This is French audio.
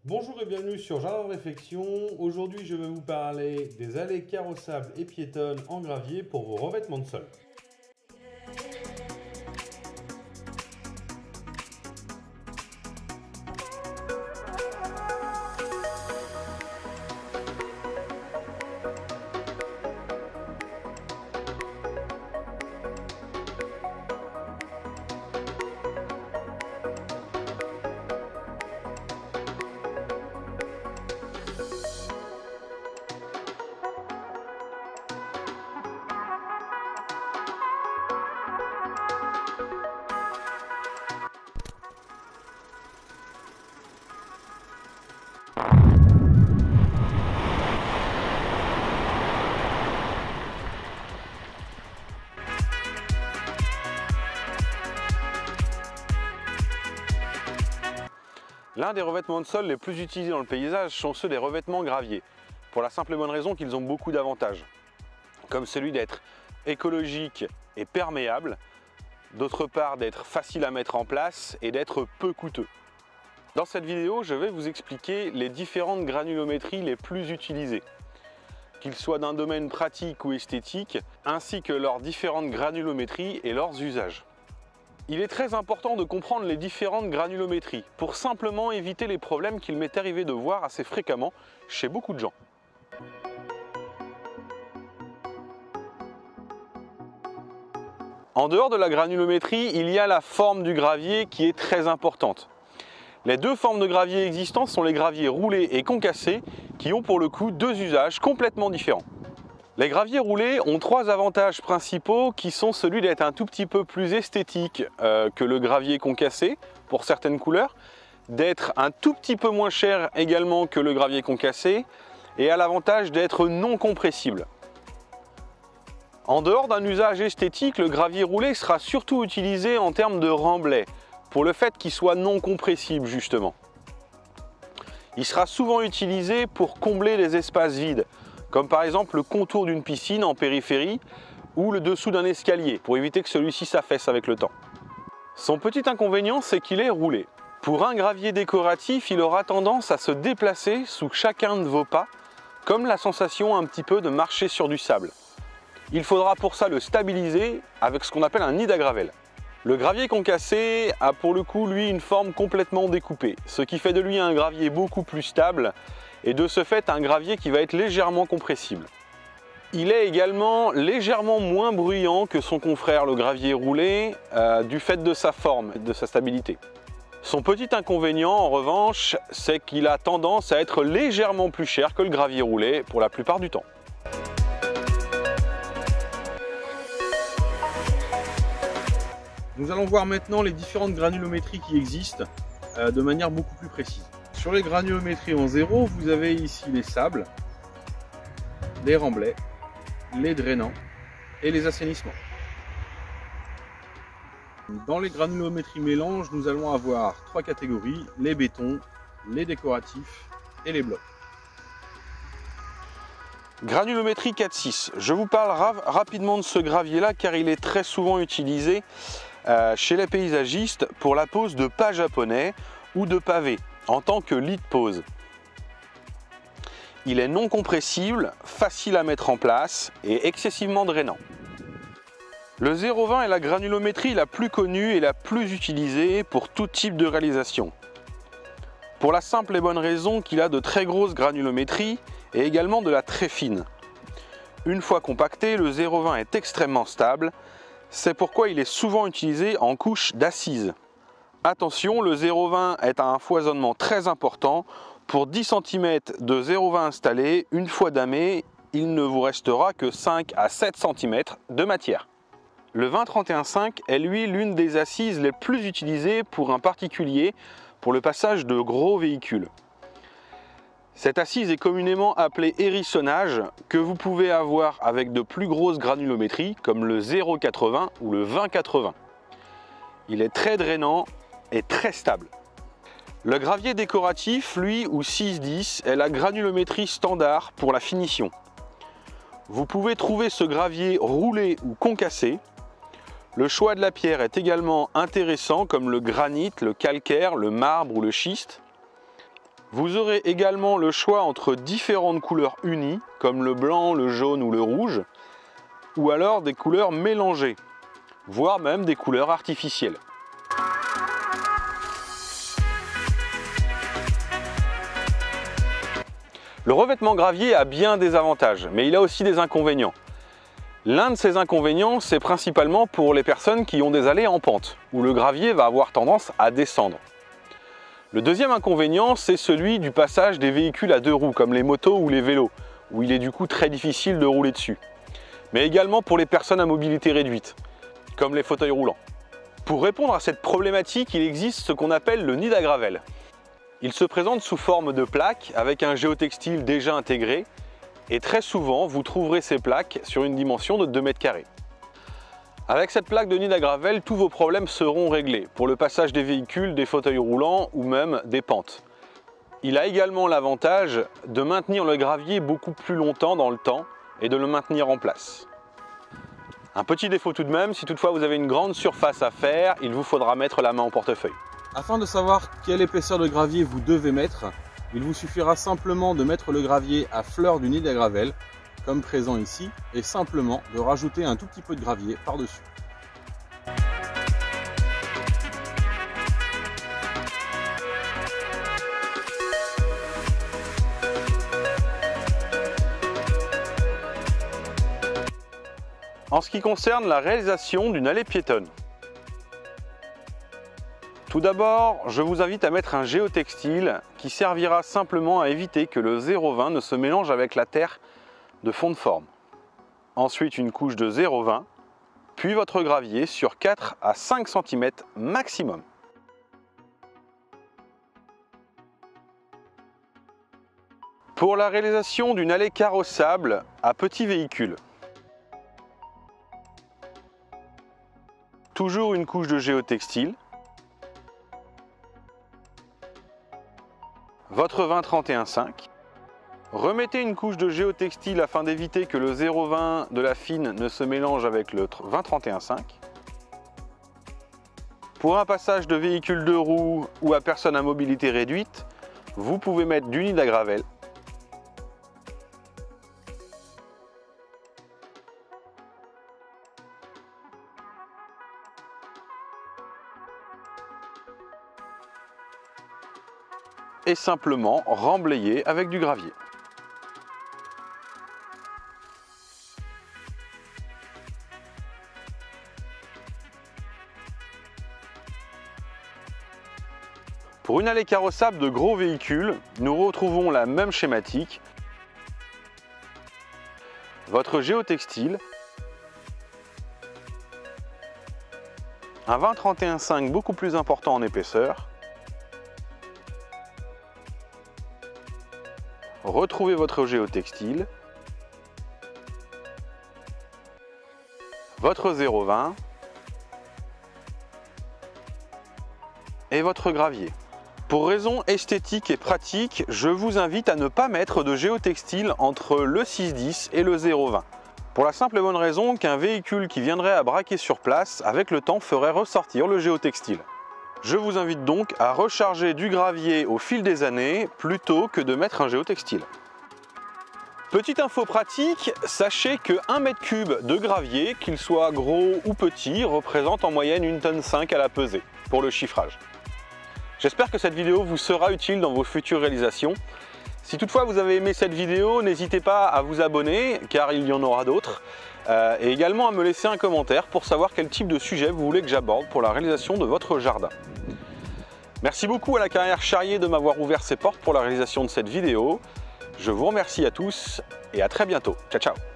Bonjour et bienvenue sur Jardin de Réflexion. Aujourd'hui, je vais vous parler des allées carrossables et piétonnes en gravier pour vos revêtements de sol. L'un des revêtements de sol les plus utilisés dans le paysage sont ceux des revêtements graviers, pour la simple et bonne raison qu'ils ont beaucoup d'avantages, comme celui d'être écologique et perméable, d'autre part d'être facile à mettre en place et d'être peu coûteux. Dans cette vidéo, je vais vous expliquer les différentes granulométries les plus utilisées, qu'ils soient d'un domaine pratique ou esthétique, ainsi que leurs différentes granulométries et leurs usages. Il est très important de comprendre les différentes granulométries pour simplement éviter les problèmes qu'il m'est arrivé de voir assez fréquemment chez beaucoup de gens. En dehors de la granulométrie, il y a la forme du gravier qui est très importante. Les deux formes de gravier existantes sont les graviers roulés et concassés qui ont pour le coup deux usages complètement différents. Les graviers roulés ont trois avantages principaux qui sont celui d'être un tout petit peu plus esthétique que le gravier concassé pour certaines couleurs, d'être un tout petit peu moins cher également que le gravier concassé et a l'avantage d'être non compressible. En dehors d'un usage esthétique, le gravier roulé sera surtout utilisé en termes de remblai pour le fait qu'il soit non compressible justement. Il sera souvent utilisé pour combler les espaces vides, comme par exemple le contour d'une piscine en périphérie ou le dessous d'un escalier, pour éviter que celui-ci s'affaisse avec le temps. Son petit inconvénient, c'est qu'il est roulé. Pour un gravier décoratif, il aura tendance à se déplacer sous chacun de vos pas, comme la sensation un petit peu de marcher sur du sable. Il faudra pour ça le stabiliser avec ce qu'on appelle un nid à gravelle. Le gravier concassé a pour le coup, lui, une forme complètement découpée, ce qui fait de lui un gravier beaucoup plus stable et de ce fait un gravier qui va être légèrement compressible. Il est également légèrement moins bruyant que son confrère le gravier roulé du fait de sa forme et de sa stabilité. Son petit inconvénient en revanche, c'est qu'il a tendance à être légèrement plus cher que le gravier roulé pour la plupart du temps. Nous allons voir maintenant les différentes granulométries qui existent de manière beaucoup plus précise. Sur les granulométries en 0, vous avez ici les sables, les remblais, les drainants et les assainissements. Dans les granulométries mélange, nous allons avoir trois catégories, les bétons, les décoratifs et les blocs. Granulométrie 4-6. Je vous parle rapidement de ce gravier-là car il est très souvent utilisé chez les paysagistes pour la pose de pas japonais ou de pavés en tant que lit de pose. Il est non compressible, facile à mettre en place et excessivement drainant. Le 0,20 est la granulométrie la plus connue et la plus utilisée pour tout type de réalisation. Pour la simple et bonne raison qu'il a de très grosses granulométries et également de la très fine. Une fois compacté, le 0,20 est extrêmement stable. C'est pourquoi il est souvent utilisé en couche d'assises. Attention, le 0,20 est à un foisonnement très important. Pour 10 cm de 0,20 installé, une fois damé, il ne vous restera que 5 à 7 cm de matière. Le 20-31-5 est lui l'une des assises les plus utilisées pour un particulier pour le passage de gros véhicules. Cette assise est communément appelée hérissonnage, que vous pouvez avoir avec de plus grosses granulométries comme le 0,80 ou le 20-80. Il est très drainant et très stable. Le gravier décoratif, lui, ou 6-10, est la granulométrie standard pour la finition. Vous pouvez trouver ce gravier roulé ou concassé. Le choix de la pierre est également intéressant comme le granit, le calcaire, le marbre ou le schiste. Vous aurez également le choix entre différentes couleurs unies, comme le blanc, le jaune ou le rouge, ou alors des couleurs mélangées, voire même des couleurs artificielles. Le revêtement gravier a bien des avantages, mais il a aussi des inconvénients. L'un de ces inconvénients, c'est principalement pour les personnes qui ont des allées en pente, où le gravier va avoir tendance à descendre. Le deuxième inconvénient, c'est celui du passage des véhicules à deux roues, comme les motos ou les vélos, où il est du coup très difficile de rouler dessus. Mais également pour les personnes à mobilité réduite, comme les fauteuils roulants. Pour répondre à cette problématique, il existe ce qu'on appelle le nid à gravel. Il se présente sous forme de plaques avec un géotextile déjà intégré et très souvent vous trouverez ces plaques sur une dimension de 2 mètres carrés. Avec cette plaque de nid à gravel, tous vos problèmes seront réglés pour le passage des véhicules, des fauteuils roulants ou même des pentes. Il a également l'avantage de maintenir le gravier beaucoup plus longtemps dans le temps et de le maintenir en place. Un petit défaut tout de même, si toutefois vous avez une grande surface à faire, il vous faudra mettre la main au portefeuille. Afin de savoir quelle épaisseur de gravier vous devez mettre, il vous suffira simplement de mettre le gravier à fleur du nid à gravel, comme présent ici, et simplement de rajouter un tout petit peu de gravier par-dessus. En ce qui concerne la réalisation d'une allée piétonne, tout d'abord, je vous invite à mettre un géotextile qui servira simplement à éviter que le 0,20 ne se mélange avec la terre de fond de forme. Ensuite, une couche de 0,20, puis votre gravier sur 4 à 5 cm maximum. Pour la réalisation d'une allée carrossable à petit véhicule, toujours une couche de géotextile, votre 20-31-5, remettez une couche de géotextile afin d'éviter que le 0,20 de la fine ne se mélange avec le 20-31-5. Pour un passage de véhicule de roues ou à personne à mobilité réduite, vous pouvez mettre du nid à gravel. Et simplement remblayer avec du gravier. Pour une allée carrossable de gros véhicules, nous retrouvons la même schématique. Votre géotextile, un 20-31-5 beaucoup plus important en épaisseur. Retrouvez votre géotextile, votre 0,20 et votre gravier. Pour raisons esthétiques et pratiques, je vous invite à ne pas mettre de géotextile entre le 6,10 et le 0,20. Pour la simple et bonne raison qu'un véhicule qui viendrait à braquer sur place, avec le temps, ferait ressortir le géotextile. Je vous invite donc à recharger du gravier au fil des années plutôt que de mettre un géotextile. Petite info pratique, sachez que 1 m3 de gravier, qu'il soit gros ou petit, représente en moyenne 1,5 tonne à la pesée pour le chiffrage. J'espère que cette vidéo vous sera utile dans vos futures réalisations. Si toutefois vous avez aimé cette vidéo, n'hésitez pas à vous abonner car il y en aura d'autres. Et également à me laisser un commentaire pour savoir quel type de sujet vous voulez que j'aborde pour la réalisation de votre jardin. Merci beaucoup à la carrière Charrier de m'avoir ouvert ses portes pour la réalisation de cette vidéo. Je vous remercie à tous et à très bientôt. Ciao, ciao!